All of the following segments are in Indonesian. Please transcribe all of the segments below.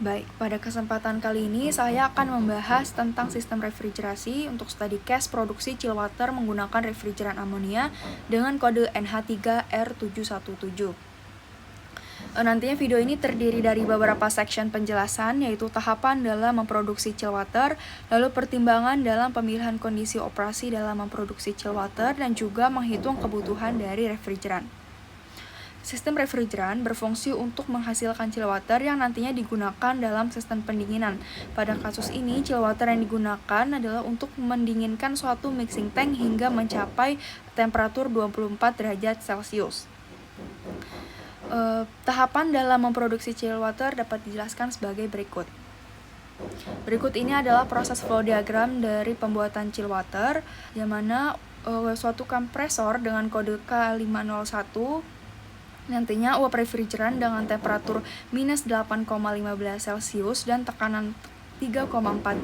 Baik, pada kesempatan kali ini saya akan membahas tentang sistem refrigerasi untuk study case produksi chillwater menggunakan refrigeran amonia dengan kode NH3R717. Nantinya video ini terdiri dari beberapa section penjelasan, yaitu tahapan dalam memproduksi chillwater, lalu pertimbangan dalam pemilihan kondisi operasi dalam memproduksi chillwater, dan juga menghitung kebutuhan dari refrigeran. Sistem refrigeran berfungsi untuk menghasilkan chillwater yang nantinya digunakan dalam sistem pendinginan. Pada kasus ini, chillwater yang digunakan adalah untuk mendinginkan suatu mixing tank hingga mencapai temperatur 24 derajat Celcius. Tahapan dalam memproduksi chillwater dapat dijelaskan sebagai berikut. Berikut ini adalah proses flow diagram dari pembuatan chillwater, yang mana suatu kompresor dengan kode K501 nantinya uap refrigeran dengan temperatur minus 8,15 Celcius dan tekanan 3,4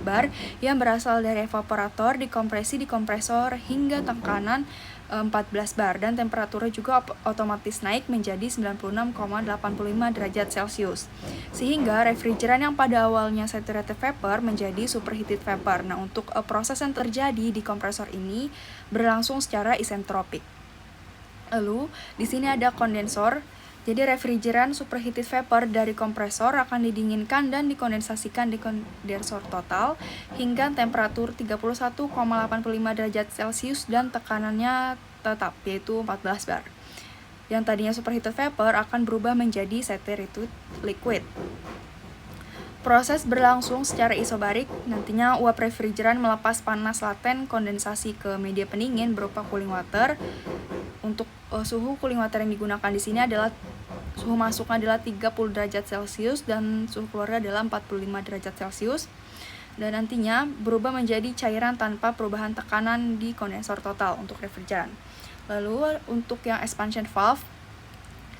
bar yang berasal dari evaporator dikompresi di kompresor hingga tekanan 14 bar, dan temperaturnya juga otomatis naik menjadi 96,85 derajat Celcius, sehingga refrigeran yang pada awalnya saturated vapor menjadi superheated vapor. Nah, untuk proses yang terjadi di kompresor ini berlangsung secara isentropik. Lalu, di sini ada kondensor. Jadi refrigeran superheated vapor dari kompresor akan didinginkan dan dikondensasikan di kondensor total hingga temperatur 31,85 derajat Celcius dan tekanannya tetap, yaitu 14 bar. Yang tadinya superheated vapor akan berubah menjadi saturated liquid. Proses berlangsung secara isobarik. Nantinya uap refrigeran melepas panas laten kondensasi ke media pendingin berupa cooling water. Untuk suhu cooling water yang digunakan di sini adalah suhu masuknya adalah 30 derajat Celcius dan suhu keluarnya adalah 45 derajat Celcius. Dan nantinya berubah menjadi cairan tanpa perubahan tekanan di kondensor total untuk refrigeran. Lalu untuk yang expansion valve,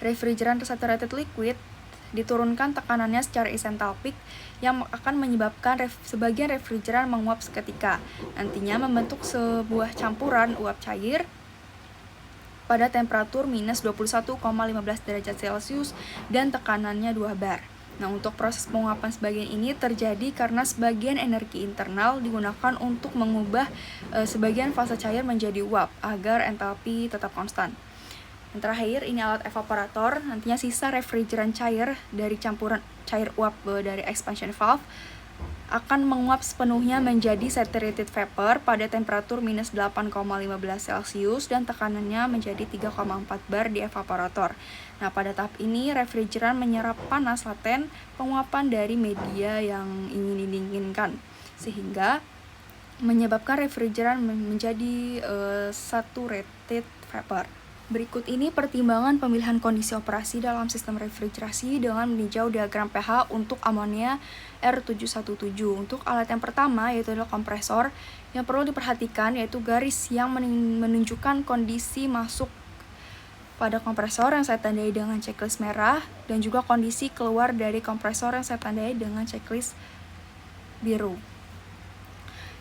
refrigeran saturated liquid diturunkan tekanannya secara isentalpik yang akan menyebabkan sebagian refrigeran menguap seketika. Nantinya membentuk sebuah campuran uap cair pada temperatur minus 21,15 derajat Celcius dan tekanannya 2 bar. Nah, untuk proses penguapan sebagian ini terjadi karena sebagian energi internal digunakan untuk mengubah sebagian fase cair menjadi uap agar entalpi tetap konstan. Yang terakhir, ini alat evaporator. Nantinya sisa refrigeran cair dari campuran cair uap dari expansion valve akan menguap sepenuhnya menjadi saturated vapor pada temperatur minus 8,15 Celcius dan tekanannya menjadi 3,4 bar di evaporator. Nah, pada tahap ini refrigeran menyerap panas laten penguapan dari media yang ingin didinginkan, sehingga menyebabkan refrigeran menjadi saturated vapor. Berikut ini pertimbangan pemilihan kondisi operasi dalam sistem refrigerasi dengan meninjau diagram pH untuk amonia R717. Untuk alat yang pertama, yaitu adalah kompresor, yang perlu diperhatikan yaitu garis yang menunjukkan kondisi masuk pada kompresor yang saya tandai dengan checklist merah, dan juga kondisi keluar dari kompresor yang saya tandai dengan checklist biru.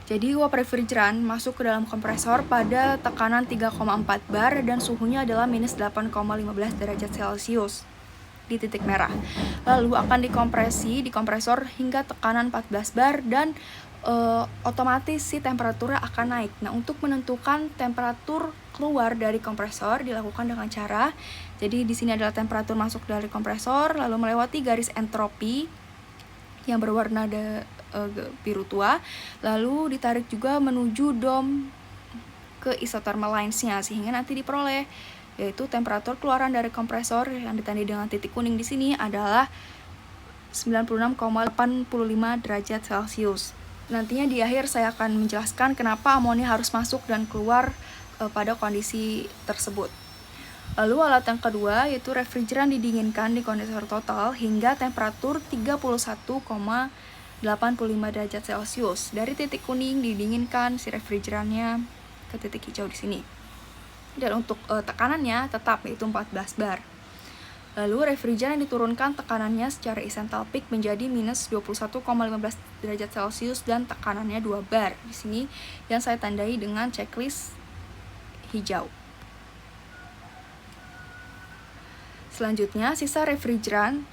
Jadi uap refrigeran masuk ke dalam kompresor pada tekanan 3,4 bar dan suhunya adalah minus 8,15 derajat Celcius di titik merah. Lalu akan dikompresi di kompresor hingga tekanan 14 bar dan otomatis si temperaturnya akan naik. Nah, untuk menentukan temperatur keluar dari kompresor dilakukan dengan cara, jadi di sini adalah temperatur masuk dari kompresor lalu melewati garis entropi yang berwarna biru tua, lalu ditarik juga menuju dom ke isothermal lines-nya, sehingga nanti diperoleh yaitu temperatur keluaran dari kompresor yang ditandai dengan titik kuning di sini adalah 96,85 derajat Celcius. Nantinya di akhir saya akan menjelaskan kenapa amonia harus masuk dan keluar pada kondisi tersebut. Lalu alat yang kedua yaitu refrigeran didinginkan di kondensor total hingga temperatur 31,85 derajat Celcius. Dari titik kuning didinginkan si refrigerannya ke titik hijau di sini. Dan untuk tekanannya tetap yaitu 14 bar. Lalu refrigeran diturunkan tekanannya secara isentalpik menjadi minus 21,15 derajat Celcius dan tekanannya 2 bar. Di sini yang saya tandai dengan checklist hijau. Selanjutnya, sisa refrigeran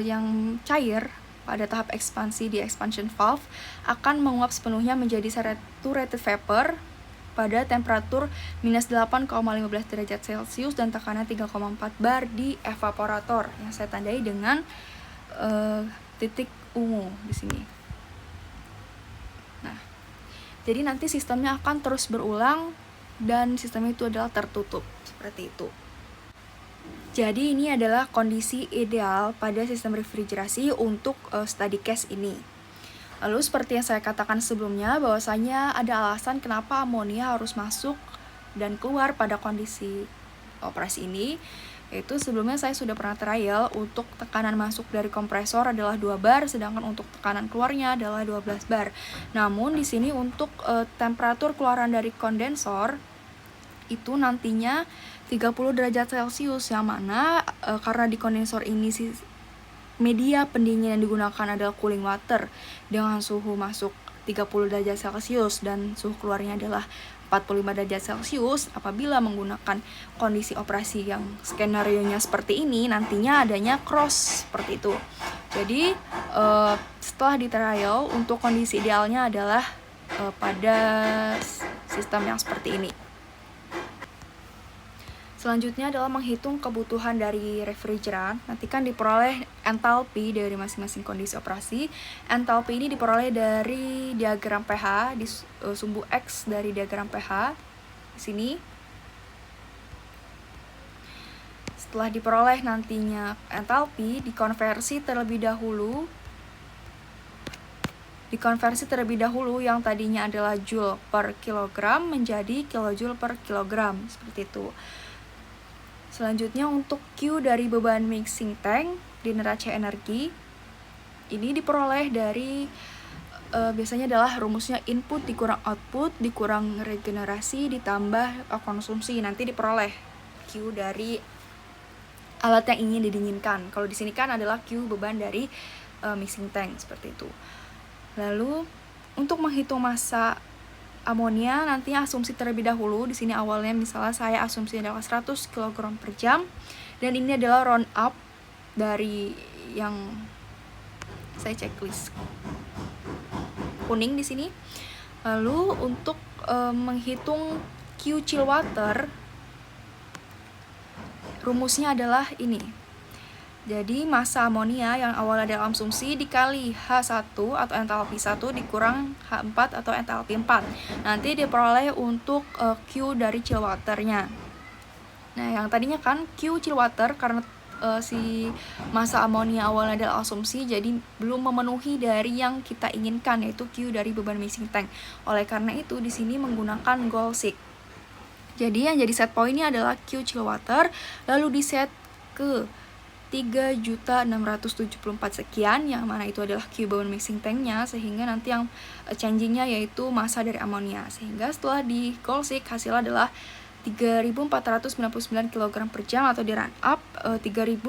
yang cair pada tahap ekspansi di expansion valve akan menguap sepenuhnya menjadi saturated vapor pada temperatur minus 8,15 derajat Celcius dan tekanan 3,4 bar di evaporator yang saya tandai dengan titik ungu di sini. Nah, jadi nanti sistemnya akan terus berulang dan sistem itu adalah tertutup seperti itu. Jadi ini adalah kondisi ideal pada sistem refrigerasi untuk study case ini. Lalu seperti yang saya katakan sebelumnya, bahwasanya ada alasan kenapa amonia harus masuk dan keluar pada kondisi operasi ini. Yaitu sebelumnya saya sudah pernah trial untuk tekanan masuk dari kompresor adalah 2 bar, sedangkan untuk tekanan keluarnya adalah 12 bar. Namun di sini untuk temperatur keluaran dari kondensor itu nantinya 30 derajat Celcius, yang mana karena di kondensor ini media pendingin yang digunakan adalah cooling water dengan suhu masuk 30 derajat Celcius dan suhu keluarnya adalah 45 derajat Celcius. Apabila menggunakan kondisi operasi yang skenario-nya seperti ini, nantinya adanya cross seperti itu. Jadi setelah di trial, untuk kondisi idealnya adalah pada sistem yang seperti ini. Selanjutnya adalah menghitung kebutuhan dari refrigeran. Nanti kan diperoleh entalpi dari masing-masing kondisi operasi. Entalpi ini diperoleh dari diagram pH, di sumbu X dari diagram pH di sini. Setelah diperoleh nantinya entalpi dikonversi terlebih dahulu. Yang tadinya adalah joule per kilogram menjadi kilojoule per kilogram, seperti itu. Selanjutnya untuk Q dari beban mixing tank di neraca energi ini diperoleh dari biasanya adalah rumusnya input dikurang output dikurang regenerasi ditambah konsumsi, nanti diperoleh Q dari alat yang ingin didinginkan. Kalau di sini kan adalah Q beban dari mixing tank, seperti itu. Lalu untuk menghitung massa amonia nantinya asumsi terlebih dahulu. Di sini awalnya misalnya saya asumsi adalah 100 kg per jam dan ini adalah round up dari yang saya checklist kuning di sini. Lalu untuk menghitung Q chill water rumusnya adalah ini. Jadi massa amonia yang awalnya dalam asumsi dikali H1 atau entalpi 1 dikurang H4 atau entalpi 4. Nanti diperoleh untuk Q dari chill water-nya. Nah, yang tadinya kan Q chill water karena si massa amonia awalnya adalah asumsi, jadi belum memenuhi dari yang kita inginkan, yaitu Q dari beban mixing tank. Oleh karena itu di sini menggunakan goal seek. Jadi yang jadi set point-nya adalah Q chill water, lalu di set ke 3.674 sekian, yang mana itu adalah Q beban mixing tanknya, sehingga nanti yang changingnya yaitu massa dari amonia. Sehingga setelah di goal seek hasilnya adalah 3.499 kg per jam atau di run up 3.500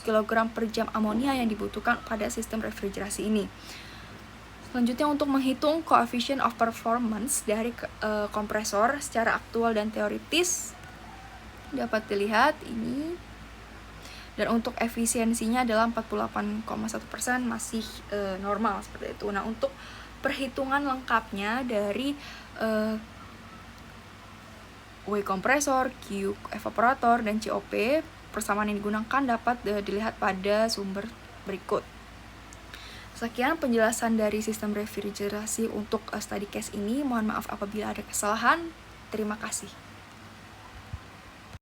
kg per jam amonia yang dibutuhkan pada sistem refrigerasi ini. Selanjutnya untuk menghitung coefficient of performance dari kompresor secara aktual dan teoritis dapat dilihat ini. Dan untuk efisiensinya adalah 48,1%, masih normal seperti itu. Nah, untuk perhitungan lengkapnya dari W kompresor, Q evaporator, dan COP, persamaan yang digunakan dapat dilihat pada sumber berikut. Sekian penjelasan dari sistem refrigerasi untuk study case ini. Mohon maaf apabila ada kesalahan. Terima kasih.